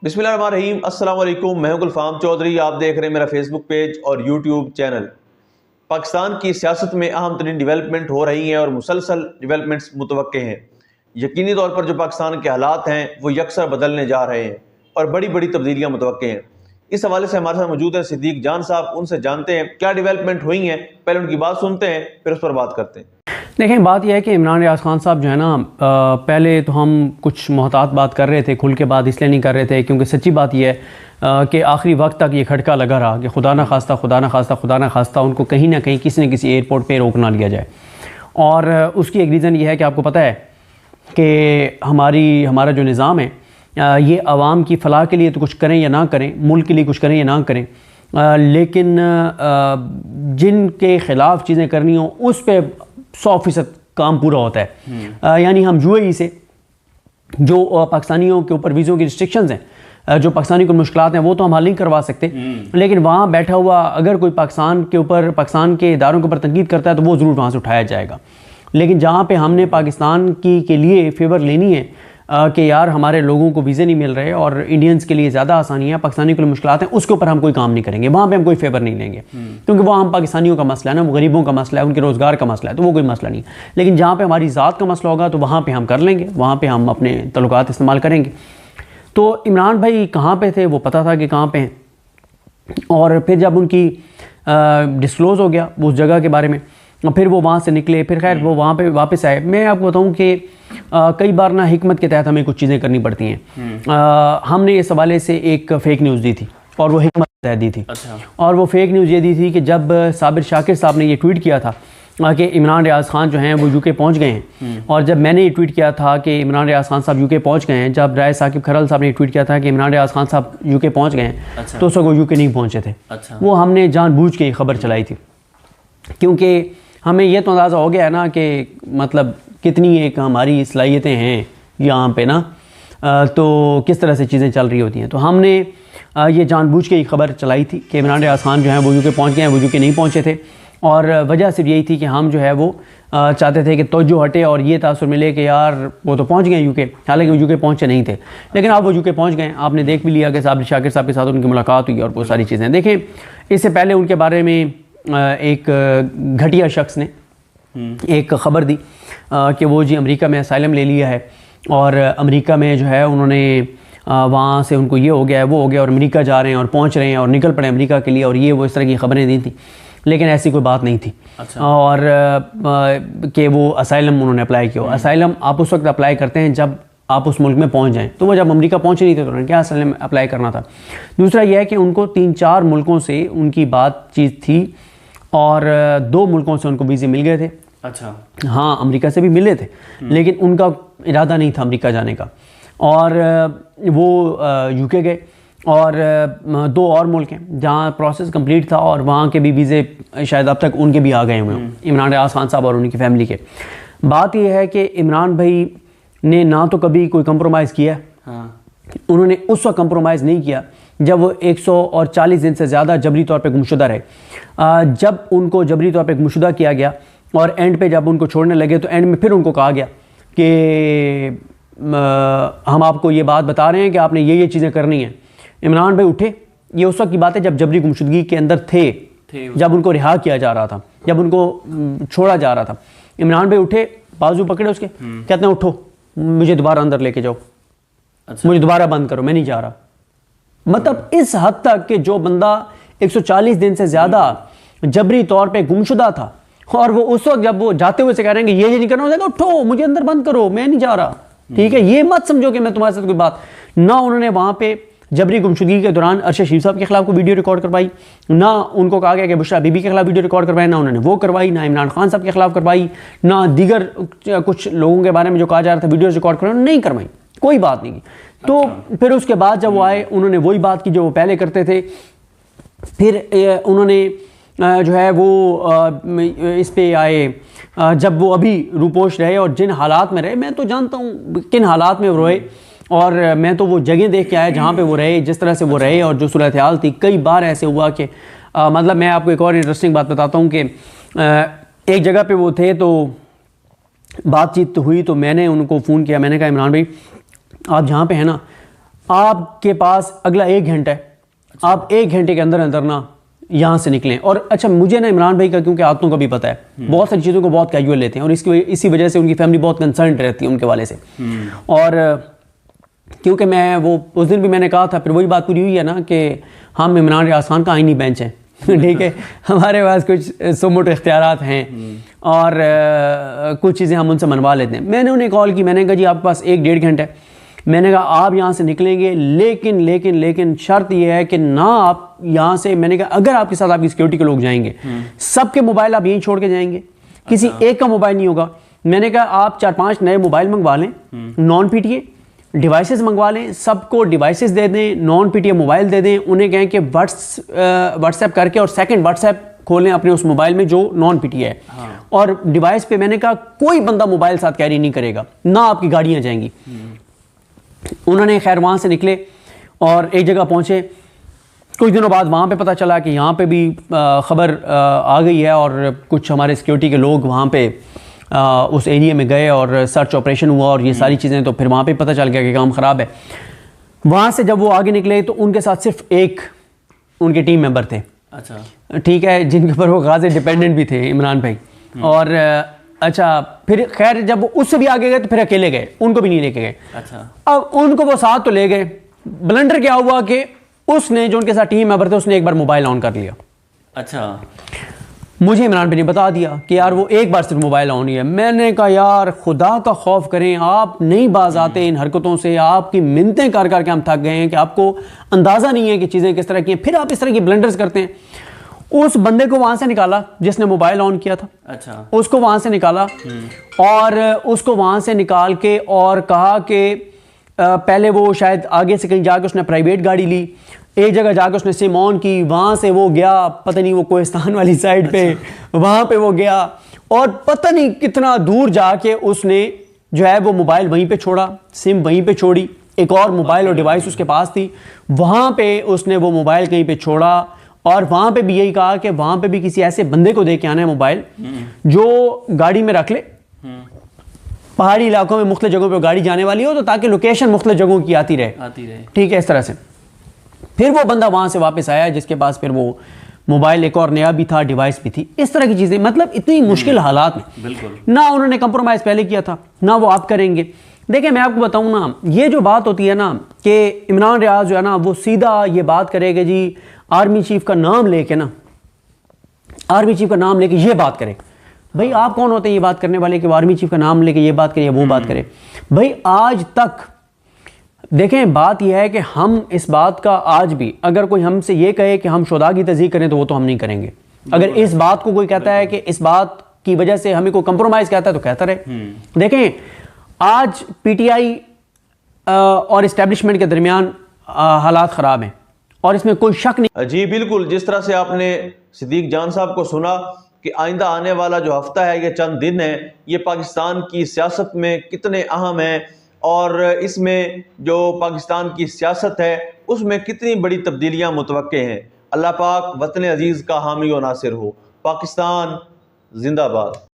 बिस्मिल्लाहिर्रहमानिर्रहीम। अस्सलाम वालेकुम। मैं हूं गुलफाम चौधरी। आप देख रहे हैं मेरा फेसबुक पेज और यूट्यूब चैनल। पाकिस्तान की सियासत में अहम तरीन डेवलपमेंट हो रही हैं और मुसलसल डेवलपमेंट्स मुतवक्के हैं। यकीनी तौर पर जो पाकिस्तान के हालात हैं वो यकसर बदलने जा रहे हैं और बड़ी बड़ी तब्दीलियाँ मुतवक्के हैं। इस हवाले से हमारे साथ मौजूद हैं सिद्दीक जान साहब। उनसे जानते हैं क्या डेवलपमेंट हुई हैं, पहले उनकी बात सुनते हैं फिर उस पर बात करते हैं। देखें, बात यह है कि इमरान रियाज खान साहब जो है ना, पहले तो हम कुछ मोहतात बात कर रहे थे, खुल के बात इसलिए नहीं कर रहे थे क्योंकि सच्ची बात यह है कि आखिरी वक्त तक ये खटका लगा रहा कि खुदा न खास्ता उनको कहीं ना कहीं किसी न किसी एयरपोर्ट पे रोक ना लिया जाए। और उसकी एक रीज़न ये है कि आपको पता है कि हमारा जो निज़ाम है ये आवाम की फ़लाह के लिए तो कुछ करें या ना करें, मुल्क के लिए कुछ करें या ना करें, लेकिन जिनके ख़िलाफ़ चीज़ें करनी हो उस पर 100% काम पूरा होता है। यानी हम यूएई से जो पाकिस्तानियों के ऊपर वीज़ों की रिस्ट्रिक्शंस हैं, जो पाकिस्तानी को मुश्किलात हैं, वो तो हम हल नहीं करवा सकते, लेकिन वहाँ बैठा हुआ अगर कोई पाकिस्तान के इदारों के ऊपर तनकीद करता है तो वो ज़रूर वहाँ से उठाया जाएगा। लेकिन जहाँ पे हमने पाकिस्तान के लिए फेवर लेनी है कि यार हमारे लोगों को वीज़े नहीं मिल रहे और इंडियंस के लिए ज़्यादा आसानियाँ, पाकिस्तानी के लिए मुश्किलात हैं, उसके ऊपर हम कोई काम नहीं करेंगे, वहाँ पे हम कोई फेवर नहीं लेंगे क्योंकि वो हम पाकिस्तानियों का मसला है ना, वो गरीबों का मसला है, उनके रोज़गार का मसला है, तो वो कोई मसला नहीं। लेकिन जहाँ पे हमारी ज़ात का मसला होगा तो वहाँ पे हम कर लेंगे, वहाँ पे हम अपने तल्लुकात इस्तेमाल करेंगे। तो इमरान भाई कहाँ पे थे वो पता था कि कहाँ पे हैं, और फिर जब उनकी डिस्क्लोज़ हो गया उस जगह के बारे में, फिर वो वहाँ से निकले, फिर खैर वो वहाँ पे वापस आए। मैं आपको बताऊँ कि कई बार ना हिकमत के तहत हमें कुछ चीज़ें करनी पड़ती हैं। हमने इस हवाले से एक फ़ेक न्यूज़ दी थी और वो हिकमत के तहत दी थी। अच्छा। और वो फ़ेक न्यूज़ ये दी थी कि जब साबिर शाकिर साहब ने ये ट्वीट किया था कि इमरान रियाज खान जो हैं वो यूके पहुँच गए हैं, और जब मैंने ये ट्वीट किया था कि इमरान रियाज खान साहब यूके पहुँच गए हैं, जब राय साकिब खरल साहब ने ट्वीट किया था कि इमरान रियाज खान साहब यूके पहुँच गए हैं, अच्छा, तो उस वक्त वो यूके नहीं पहुँचे थे। अच्छा। वो हमने जानबूझ के खबर चलाई थी क्योंकि हमें ये तो अंदाज़ा हो गया है ना कि मतलब कितनी एक हमारी सलाहियतें हैं यहाँ पे ना, तो किस तरह से चीज़ें चल रही होती हैं। तो हमने ये जानबूझ के खबर चलाई थी कि इमरान रियाज खान जो हैं वो यूके पहुँच गए हैं, वो यूके नहीं पहुँचे थे, और वजह सिर्फ यही थी कि हम जो है वो चाहते थे कि तवज्जो हटे और ये तासुर मिले कि यार वो तो पहुँच गए यूके, हालांकि वो यूके पहुँचे नहीं थे, लेकिन आप वो यूके पहुँच गए। आपने देख भी लिया कि साबिर शाकिर साहब के साथ उनकी मुलाकात हुई और वो सारी चीज़ें। देखें, इससे पहले उनके बारे में एक घटिया शख्स ने एक ख़बर दी कि वो जी अमेरिका में असाइलम ले लिया है और अमेरिका में जो है उन्होंने वहाँ से उनको ये हो गया है वो हो गया और अमेरिका जा रहे हैं और पहुँच रहे हैं और निकल पड़े अमेरिका के लिए, और ये वो इस तरह की ख़बरें दी थी, लेकिन ऐसी कोई बात नहीं थी। अच्छा। और कि वो असाइलम उन्होंने अप्लाई किया। असाइलम आप उस वक्त अप्लाई करते हैं जब आप उस मुल्क में पहुँच जाएँ, तो वो जब अमेरिका पहुँचे नहीं थे तो उन्होंने क्या असाइलम अप्लाई करना था। दूसरा यह है कि उनको 3-4 मुल्कों से उनकी बातचीत थी और 2 मुल्कों से उनको वीज़े मिल गए थे। अच्छा। हाँ, अमेरिका से भी मिले थे, लेकिन उनका इरादा नहीं था अमेरिका जाने का, और वो यूके गए। और 2 और मुल्क हैं जहाँ प्रोसेस कंप्लीट था और वहाँ के भी वीज़े शायद अब तक उनके भी आ गए हुए हैं, इमरान रियाज खान साहब और उनकी फैमिली के। बात यह है कि इमरान भाई ने ना तो कभी कोई कंप्रोमाइज़ किया। हाँ। उन्होंने उस वक्त कंप्रोमाइज़ नहीं किया जब वो 140 दिन से ज़्यादा जबरी तौर पे गुमशुदा रहे। जब उनको जबरी तौर पे गुमशुदा किया गया और एंड पे जब उनको छोड़ने लगे तो एंड में फिर उनको कहा गया कि हम आपको ये बात बता रहे हैं कि आपने ये चीज़ें करनी हैं। इमरान भाई उठे, ये उस वक्त की बात है जब जबरी गुमशुदगी के अंदर थे, जब उनको रिहा किया जा रहा था, जब उनको छोड़ा जा रहा था। इमरान भाई उठे, बाजू पकड़े उसके, कहते हैं उठो, मुझे दोबारा अंदर लेके जाओ। अच्छा। मुझे दोबारा बंद करो, मैं नहीं जा रहा। मतलब इस हद तक कि जो बंदा 140 दिन से ज़्यादा जबरी तौर पे गुमशुदा था और वो उस वक्त जब वो जाते हुए से कह रहे हैं कि ये नहीं करना, हो उठो, मुझे अंदर बंद करो, मैं नहीं जा रहा। ठीक है, ये मत समझो कि मैं तुम्हारे साथ कोई बात ना। उन्होंने वहाँ पे जबरी गुमशुदगी के दौरान अरशद शरीफ साहब के खिलाफ कोई वीडियो रिकॉर्ड करवाई, ना उनको कहा गया कि बुशरा बीबी के खिलाफ वीडियो रिकॉर्ड करवाई, ना उन्होंने वो करवाई, ना इमरान खान साहब के खिलाफ करवाई, ना दीगर कुछ लोगों के बारे में जो कहा जा रहा था वीडियोज़ रिकॉर्ड करवाई, नहीं करवाई, कोई बात नहीं की। तो फिर उसके बाद जब वो आए उन्होंने वही बात की जो वो पहले करते थे। फिर उन्होंने जो है वो इस पे आए जब वो अभी रूपोश रहे और जिन हालात में रहे, मैं तो जानता हूँ किन हालात में वो रहे, और मैं तो वो जगह देख के आया जहाँ पे वो रहे, जिस तरह से वो रहे और जो सूरत हाल थी। कई बार ऐसे हुआ कि मतलब मैं आपको एक और इंटरेस्टिंग बात बताता हूँ कि एक जगह पे वो थे तो बातचीत हुई, तो मैंने उनको फ़ोन किया, मैंने कहा इमरान भाई आप जहाँ पे हैं ना, آپ کے پاس اگلا 1 گھنٹہ ہے، آپ 1 گھنٹے کے اندر اندر نا یہاں سے نکلیں. اور اچھا مجھے نا عمران بھائی کا کیونکہ عادتوں کا بھی پتہ ہے، بہت ساری چیزوں کو بہت کیجول لیتے ہیں، اور اسی وجہ سے ان کی فیملی بہت کنسرنڈ رہتی ہے ان کے والے سے. اور کیونکہ میں وہ اس دن بھی میں نے کہا تھا، پھر وہی بات پوری ہوئی ہے نا کہ ہم عمران ریاض خان کا آئینی بینچ ہیں. ٹھیک ہے، ہمارے پاس کچھ سموٹ اختیارات ہیں اور کچھ چیزیں ہم ان سے منوا لیتے ہیں. میں نے انہیں کال کی، میں نے کہا جی آپ کے پاس 1-1.5 گھنٹہ ہے. میں نے کہا آپ یہاں سے نکلیں گے، لیکن شرط یہ ہے کہ نہ آپ یہاں سے، میں نے کہا اگر آپ کے ساتھ آپ کی سیکیورٹی کے لوگ جائیں گے، سب کے موبائل آپ یہیں چھوڑ کے جائیں گے، کسی ایک کا موبائل نہیں ہوگا. میں نے کہا آپ 4-5 نئے موبائل منگوا لیں، non P T A devices منگوا لیں، سب کو ڈیوائسز دے دیں، non P T A mobile دے دیں، انہیں کہیں کہ واٹس ایپ کر کے اور سیکنڈ واٹس ایپ کھولیں اپنے اس موبائل میں جو نان پی ٹی اے ہے. اور ڈیوائس پہ میں نے کہا کوئی بندہ موبائل ساتھ کیری نہیں کرے گا، نہ آپ کی گاڑیاں جائیں گی. انہوں نے خیر وہاں سے نکلے اور ایک جگہ پہنچے. کچھ دنوں بعد وہاں پہ پتہ چلا کہ یہاں پہ بھی خبر آ گئی ہے، اور کچھ ہمارے سیکیورٹی کے لوگ وہاں پہ اس ایریے میں گئے اور سرچ آپریشن ہوا اور یہ ساری چیزیں. تو پھر وہاں پہ پتہ چل گیا کہ کام خراب ہے. وہاں سے جب وہ آگے نکلے تو ان کے ساتھ صرف ایک ان کے ٹیم ممبر تھے، اچھا ٹھیک ہے، جن کے اوپر وہ غازی ڈیپینڈنٹ بھی تھے، عمران بھائی. اور اچھا پھر خیر جب وہ اس سے بھی آگے گئے تو پھر اکیلے گئے، ان کو بھی نہیں لے کے گئے. اچھا اب ان کو وہ ساتھ تو لے گئے، بلنڈر کیا ہوا کہ اس نے جو ان کے ساتھ ٹیم ممبر تھے اس نے ایک بار موبائل آن کر لیا. اچھا مجھے عمران بھائی نے بتا دیا کہ یار وہ ایک بار صرف موبائل آن ہی ہے. میں نے کہا یار خدا کا خوف کریں، آپ نہیں باز آتے ان حرکتوں سے، آپ کی منتیں کر کر کے ہم تھک گئے ہیں کہ آپ کو اندازہ نہیں ہے کہ چیزیں کس طرح کی ہیں، پھر آپ اس طرح کی بلنڈرز کرتے ہیں. اس بندے کو وہاں سے نکالا جس نے موبائل آن کیا تھا، اچھا اس کو وہاں سے نکالا اور اس کو وہاں سے نکال کے اور کہا کہ پہلے وہ شاید آگے سے کہیں جا کے اس نے پرائیویٹ گاڑی لی، ایک جگہ جا کے اس نے سم آن کی، وہاں سے وہ گیا پتہ نہیں وہ کوہستان والی سائڈ پہ، وہاں پہ وہ گیا اور پتہ نہیں کتنا دور جا کے اس نے جو ہے وہ موبائل وہیں پہ چھوڑا، سم وہیں پہ چھوڑی، ایک اور موبائل اور ڈیوائس اس کے پاس تھی، وہاں پہ اس نے وہ موبائل کہیں پہ چھوڑا. اور وہاں پہ بھی یہی کہا کہ وہاں پہ بھی کسی ایسے بندے کو دے کے آنا ہے موبائل جو گاڑی میں رکھ لے، پہاڑی علاقوں میں مختلف جگہوں پہ گاڑی جانے والی ہو تو تاکہ لوکیشن مختلف جگہوں کی آتی رہے. ٹھیک ہے اس طرح سے. پھر وہ بندہ وہاں سے واپس آیا جس کے پاس پھر وہ موبائل ایک اور نیا بھی تھا، ڈیوائس بھی تھی. اس طرح کی چیزیں، مطلب اتنی مشکل حالات میں بالکل نہ انہوں نے کمپرومائز پہلے کیا تھا نہ وہ آپ کریں گے. دیکھیں میں آپ کو بتاؤں نا، یہ جو بات ہوتی ہے نا کہ عمران ریاض جو ہے نا وہ سیدھا یہ بات کرے کہ جی آرمی چیف کا نام لے کے نا، آرمی چیف کا نام لے کے یہ بات کرے. بھائی آپ کون ہوتے ہیں یہ بات کرنے والے کہ وہ آرمی چیف کا نام لے کے یہ بات کرے یا وہ بات کرے؟ بھائی آج تک دیکھیں بات یہ ہے کہ ہم اس بات کا آج بھی اگر کوئی ہم سے یہ کہے کہ ہم شہداء کی تصدیق کریں تو وہ تو ہم نہیں کریں گے. اگر اس بات کو کوئی کہتا ہے کہ اس بات کی وجہ سے ہمیں کوئی کمپرومائز کہتا ہے تو کہتا رہے. دیکھیں آج پی ٹی آئی اور اسٹیبلشمنٹ کے درمیان حالات خراب ہیں اور اس میں کوئی شک نہیں. جی بالکل، جس طرح سے آپ نے صدیق جان صاحب کو سنا کہ آئندہ آنے والا جو ہفتہ ہے یہ چند دن ہے، یہ پاکستان کی سیاست میں کتنے اہم ہیں اور اس میں جو پاکستان کی سیاست ہے اس میں کتنی بڑی تبدیلیاں متوقع ہیں. اللہ پاک وطن عزیز کا حامی و ناصر ہو. پاکستان زندہ باد.